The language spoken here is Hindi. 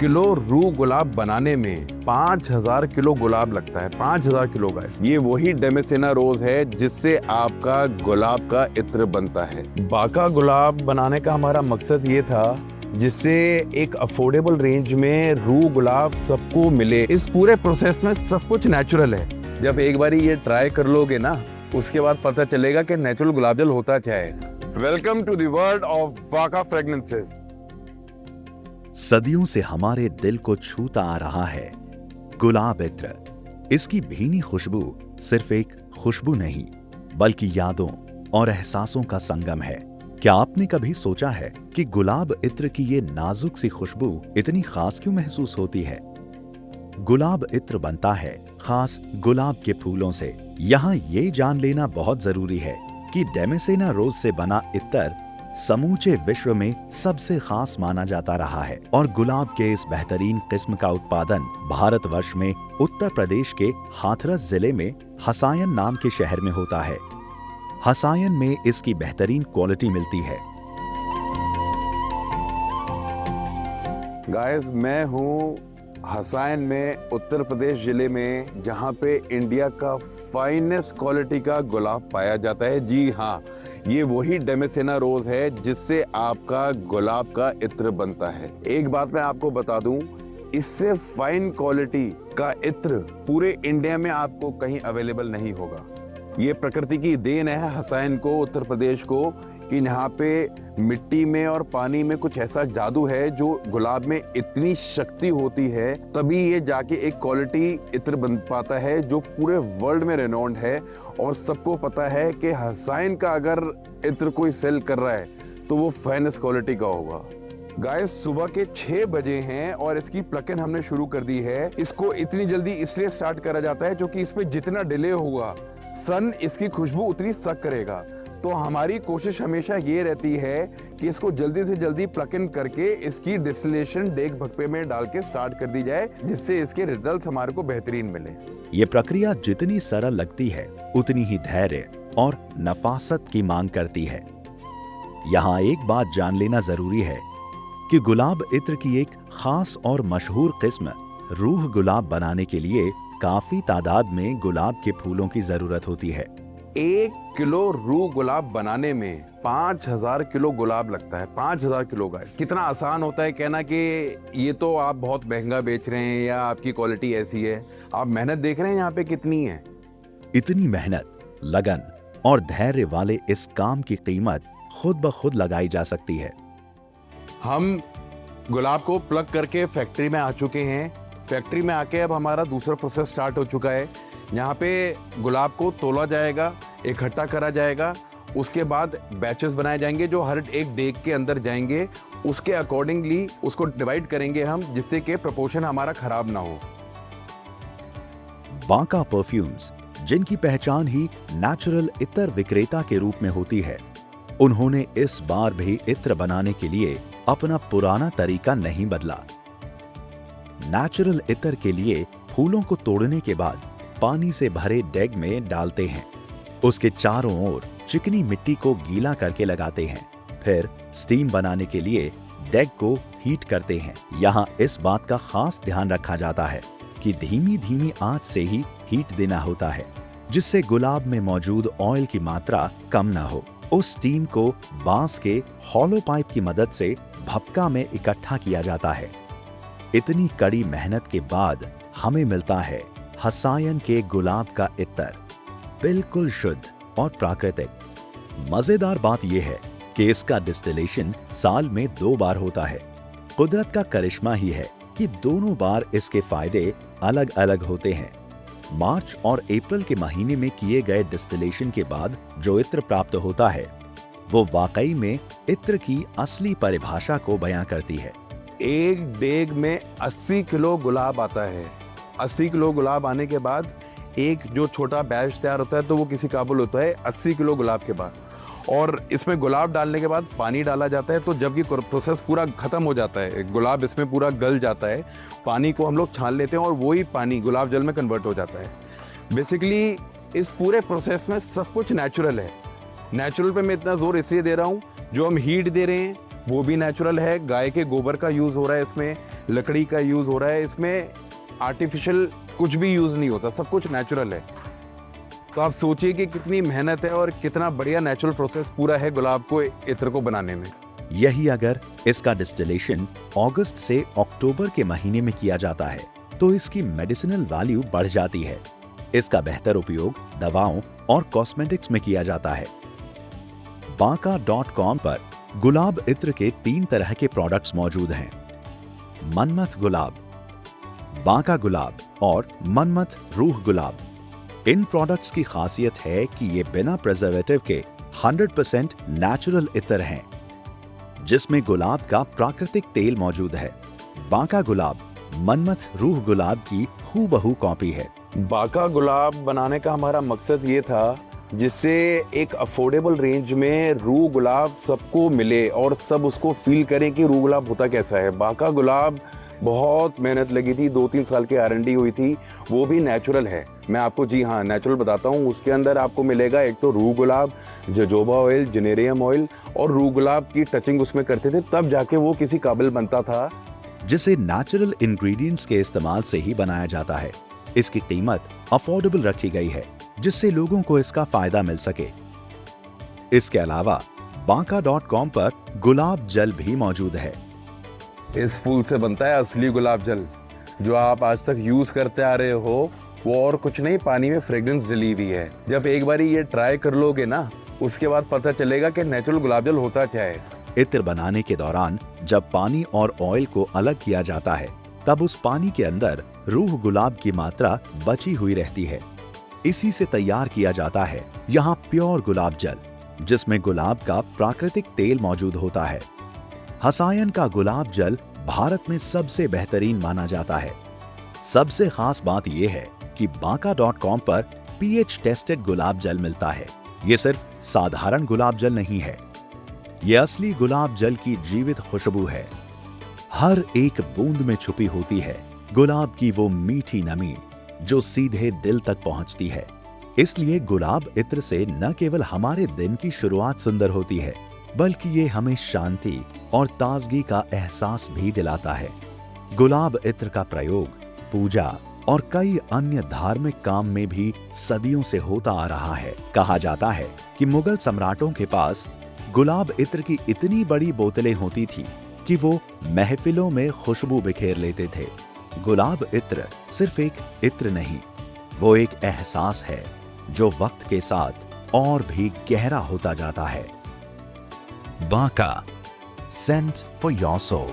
किलो रूह गुलाब बनाने में 5000 किलो गुलाब लगता है। 5000 किलो गाइस। ये वही डेमेसेना रोज है जिससे आपका गुलाब का इत्र बनता है। बाका गुलाब बनाने का हमारा मकसद ये था जिससे एक अफोर्डेबल रेंज में रूह गुलाब सबको मिले। इस पूरे प्रोसेस में सब कुछ नेचुरल है। जब एक बारी ये ट्राई कर लोगे ना, उसके बाद पता चलेगा कि नेचुरल गुलाब जल होता क्या है। Welcome to the world of बाका फ्रेग्रेंसेस। सदियों से हमारे दिल को छूता आ रहा है गुलाब इत्र। इसकी भीनी खुशबू सिर्फ एक खुशबू नहीं बल्कि यादों और एहसासों का संगम है। क्या आपने कभी सोचा है कि गुलाब इत्र की ये नाजुक सी खुशबू इतनी खास क्यों महसूस होती है? गुलाब इत्र बनता है खास गुलाब के फूलों से। यहाँ ये जान लेना बहुत जरूरी है कि डेमेसेना रोज से बना इत्र समूचे विश्व में सबसे खास माना जाता रहा है और गुलाब के इस बेहतरीन किस्म का उत्पादन भारतवर्ष में उत्तर प्रदेश के हाथरस जिले में हसायन नाम के शहर में होता है। हसायन में इसकी बेहतरीन क्वालिटी मिलती है। गाइस, मैं हूँ हसायन में उत्तर प्रदेश जिले में, जहाँ पे इंडिया का फाइनेस्ट क्वालिटी का गुलाब पाया जाता है। जी हाँ, ये वही डेमेसेना रोज है जिससे आपका गुलाब का इत्र बनता है। एक बात मैं आपको बता दूं, इससे फाइन क्वालिटी का इत्र पूरे इंडिया में आपको कहीं अवेलेबल नहीं होगा। ये प्रकृति की देन है हसायन को, उत्तर प्रदेश को, कि यहाँ पे मिट्टी में और पानी में कुछ ऐसा जादू है जो गुलाब में इतनी शक्ति होती है, तभी ये जाके एक क्वालिटी इत्र बन पाता है जो पूरे वर्ल्ड में रेनोन्ड है। और सबको पता है कि हसायन का अगर इत्र कोई सेल कर रहा है तो वो फाइनेस्ट क्वालिटी का होगा। गाइस, सुबह के 6 बजे हैं और इसकी प्लकिंग हमने शुरू कर दी है। इसको इतनी जल्दी इसलिए स्टार्ट करा जाता है क्योंकि इस पे जितना डिले होगा सन इसकी खुशबू उतनी सक करेगा। तो हमारी कोशिश हमेशा ये रहती है कि इसको जल्दी से जल्दी प्लग इन करके इसकी डिस्टिलेशन डेग भक्पे में डाल के स्टार्ट कर दी जाए, जिससे इसके रिजल्ट्स हमारे को बेहतरीन मिले। ये प्रक्रिया जितनी सरल लगती है उतनी ही धैर्य और नफासत की मांग करती है। यहाँ एक बात जान लेना जरूरी है कि गुलाब इत्र की एक खास और मशहूर किस्म रूह गुलाब बनाने के लिए काफी तादाद में गुलाब के फूलों की जरूरत होती है। 1 किलो रूह गुलाब बनाने में 5000 किलो गुलाब लगता है। 5000 किलो। गाइस, कितना आसान होता है कहना कि ये तो आप बहुत महंगा बेच रहे हैं या आपकी क्वालिटी ऐसी है। आप मेहनत देख रहे हैं यहाँ पे कितनी है। इतनी मेहनत, लगन और धैर्य वाले इस काम की कीमत खुद ब खुद लगाई जा सकती है। हम गुलाब को प्लग करके फैक्ट्री में आ चुके हैं। फैक्ट्री में आके अब हमारा दूसरा प्रोसेस स्टार्ट हो चुका है। यहाँ पे गुलाब को तोला जाएगा, इकट्ठा करा जाएगा, उसके बाद बैचेस बनाए जाएंगे जो हर एक डेग के अंदर जाएंगे। उसके अकॉर्डिंगली उसको डिवाइड करेंगे हम, जिससे कि प्रोपोर्शन हमारा खराब ना हो। बाका परफ्यूम्स, जिनकी पहचान ही नेचुरल इत्र विक्रेता के रूप में होती है, उन्होंने इस बार भी इत्र बनाने के लिए अपना पुराना तरीका नहीं बदला। नेचुरल इत्र के लिए फूलों को तोड़ने के बाद पानी से भरे डेग में डालते हैं। उसके चारों ओर चिकनी मिट्टी को गीला करके लगाते हैं। फिर स्टीम बनाने के लिए डेग को हीट करते हैं। यहाँ इस बात का खास ध्यान रखा जाता है कि धीमी धीमी आंच से ही हीट देना होता है, जिससे गुलाब में मौजूद ऑयल की मात्रा कम ना हो। उस स्टीम को बांस के हॉलो पाइप की मदद से भपका में इकट्ठा किया जाता है। इतनी कड़ी मेहनत के बाद हमें मिलता है हसायन के गुलाब का इत्र, बिल्कुल शुद्ध और प्राकृतिक। मजेदार बात यह है कि इसका डिस्टिलेशन साल में 2 बार होता है। कुदरत का करिश्मा ही है कि दोनों बार इसके फायदे अलग अलग होते हैं। मार्च और अप्रैल के महीने में किए गए डिस्टिलेशन के बाद जो इत्र प्राप्त होता है वो वाकई में इत्र की असली परिभाषा को बयां करती है। एक डेग में 80 किलो गुलाब आता है। 80 किलो गुलाब आने के बाद एक जो छोटा बैच तैयार होता है तो वो किसी काबुल होता है 80 किलो गुलाब के बाद। और इसमें गुलाब डालने के बाद पानी डाला जाता है। तो जब ये प्रोसेस पूरा खत्म हो जाता है, गुलाब इसमें पूरा गल जाता है, पानी को हम लोग छान लेते हैं और वही पानी गुलाब जल में कन्वर्ट हो जाता है। बेसिकली इस पूरे प्रोसेस में सब कुछ नेचुरल है। नेचुरल पे मैं इतना जोर इसलिए दे रहा हूँ, जो हम हीट दे रहे हैं वो भी नेचुरल है। गाय के गोबर का यूज हो रहा है इसमें, लकड़ी का यूज हो रहा है, इसमें आर्टिफिशियल कुछ भी यूज नहीं होता, सब कुछ नेचुरल है। तो आप सोचिए कि कितनी मेहनत है और कितना बढ़िया नेचुरल प्रोसेस पूरा है गुलाब को इत्र को बनाने में। यही अगर इसका डिस्टिलेशन अगस्त से अक्टूबर के महीने में किया जाता है तो इसकी मेडिसिनल वैल्यू बढ़ जाती है। इसका बेहतर उपयोग दवाओं और कॉस्मेटिक्स में किया जाता है। Banka.com पर गुलाब इत्र के 3 तरह के प्रोडक्ट्स मौजूद हैं। मनमथ गुलाब, बांका गुलाब और मनमथ रूह गुलाब। इन प्रोडक्ट्स की खासियत है कि ये बिना प्रिजर्वेटिव के 100% नेचुरल इत्र हैं, जिसमें गुलाब का प्राकृतिक तेल मौजूद है। बांका गुलाब मनमथ रूह गुलाब की हूबहू कॉपी है। बांका गुलाब बनाने का हमारा मकसद ये था जिससे एक अफोर्डेबल रेंज में रूह गुलाब सबको मिले और सब उसको फील करें कि रूह गुलाब होता कैसा है। बांका गुलाब बहुत मेहनत लगी थी, 2-3 साल की R&D हुई थी, वो भी नेचुरल है। मैं आपको जी हाँ नेचुरल बताता हूँ। उसके अंदर आपको मिलेगा एक तो रूह गुलाब, जोजोबा ऑयल, जेनेरियम ऑयल और रूह गुलाब की टचिंग उसमें करते थे, तब जाके वो किसी काबिल बनता था। जिसे नेचुरल इंग्रेडिएंट्स के इस्तेमाल से ही बनाया जाता है। इसकी कीमत अफोर्डेबल रखी गई है जिससे लोगों को इसका फायदा मिल सके। इसके अलावा Banka.com पर गुलाब जल भी मौजूद है। इस फूल से बनता है असली गुलाब जल, जो आप आज तक यूज करते आ रहे हो। वो और कुछ नहीं, पानी में फ्रेग्रेंस डली हुई है। जब एक बारी ये ट्राई कर लोगे ना, उसके बाद पता चलेगा कि नेचुरल गुलाब जल होता क्या है। इत्र बनाने के दौरान जब पानी और ऑयल को अलग किया जाता है तब उस पानी के अंदर रूह गुलाब की मात्रा बची हुई रहती है। इसी से तैयार किया जाता है यहाँ प्योर गुलाब जल, जिसमें गुलाब का प्राकृतिक तेल मौजूद होता है। हसायन का गुलाब जल भारत में सबसे बेहतरीन माना जाता है। सबसे खास बात यह है कि Banka.com पर pH टेस्टेड गुलाब जल मिलता है। ये सिर्फ साधारण गुलाब जल नहीं है, ये असली गुलाब जल की जीवित खुशबू है। हर एक बूंद में छुपी होती है गुलाब की वो मीठी नमी जो सीधे दिल तक पहुंचती है। इसलिए गुलाब इत्र से न केवल हमारे दिन की शुरुआत सुंदर होती है, बल्कि ये हमें शांति और ताजगी का एहसास भी दिलाता है। गुलाब इत्र का प्रयोग पूजा और कई अन्य धार्मिक काम में भी सदियों से होता आ रहा है। कहा जाता है कि मुगल सम्राटों के पास गुलाब इत्र की इतनी बड़ी बोतलें होती थी कि वो महफिलों में खुशबू बिखेर लेते थे। गुलाब इत्र सिर्फ एक इत्र नहीं, वो एक एहसास है जो वक्त के साथ और भी गहरा होता जाता है। Banka, scent for your soul।